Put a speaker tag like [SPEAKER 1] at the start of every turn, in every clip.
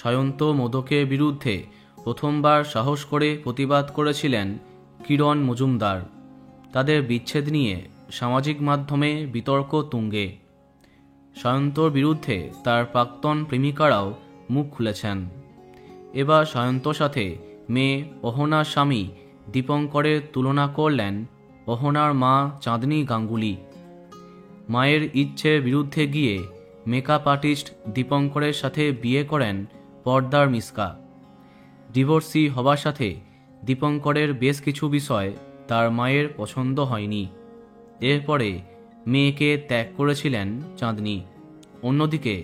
[SPEAKER 1] সায়ন্ত মোদকের বিরুদ্ধে প্রথমবার সাহস করে প্রতিবাদ করেছিলেন কিরণ মজুমদার। তাদের বিচ্ছেদ নিয়ে সামাজিক মাধ্যমে বিতর্ক তুঙ্গে। সায়ন্তর বিরুদ্ধে তার প্রাক্তন প্রেমিকারাও মুখ খুলেছেন। এবার সায়ন্তর সাথে মেয়ে অহনার স্বামী দীপঙ্করের তুলনা করলেন অহনার মা চাঁদনী গাঙ্গুলি। মায়ের ইচ্ছের বিরুদ্ধে গিয়ে মেকআপ আর্টিস্ট দীপঙ্করের সাথে বিয়ে করেন পর্দার মিশকা। ডিভোর্সি হবার সাথে দীপঙ্করের বেশ কিছু বিষয় তার মায়ের পছন্দ হয়নি। এরপরে মেয়েকে ত্যাগ করেছিলেন চাঁদনী। অন্যদিকে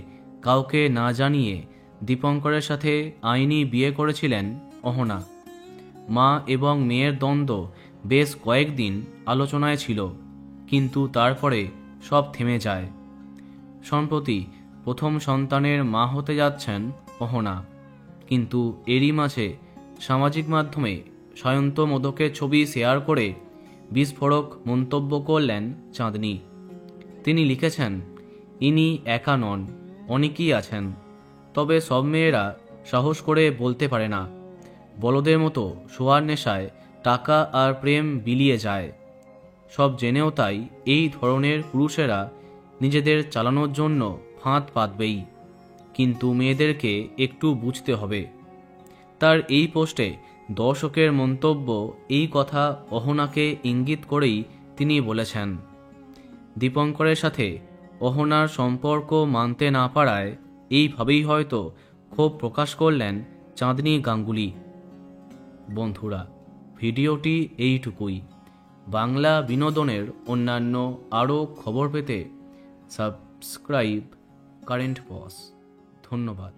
[SPEAKER 1] কাউকে না জানিয়ে দীপঙ্করের সাথে আইনি বিয়ে করেছিলেন অহনা। মা এবং মেয়ের দ্বন্দ্ব বেশ কয়েকদিন আলোচনায় ছিল, কিন্তু তারপরে সব থেমে যায়। সম্প্রতি প্রথম সন্তানের মা হতে যাচ্ছেন অহনা, কিন্তু এরই মাঝে সামাজিক মাধ্যমে সায়ন্ত মোদকের ছবি শেয়ার করে বিস্ফোরক মন্তব্য করলেন চাঁদনী। তিনি লিখেছেন, ইনি একা নন, অনেকেই আছেন, তবে সব মেয়েরা সাহস করে বলতে পারে না। বলদের মতো শোয়ার নেশায় টাকা আর প্রেম বিলিয়ে যায়। সব জেনেও তাই এই ধরনের পুরুষেরা নিজেদের চালানোর জন্য ফাঁদ পাতবেই, কিন্তু মেয়েদেরকে একটু বুঝতে হবে। তার এই পোস্টে দর্শকের মন্তব্য এই কথা অহনাকে ইঙ্গিত করেই তিনি বলেছেন। দীপঙ্করের সাথে অহনার সম্পর্ক মানতে না পারায় এইভাবেই হয়তো ক্ষোভ প্রকাশ করলেন চাঁদনী গাঙ্গুলি। বন্ধুরা, ভিডিওটি এইটুকুই। বাংলা বিনোদনের অন্যান্য আরও খবর পেতে সাবস্ক্রাইব কারেন্ট বস। ধন্যবাদ।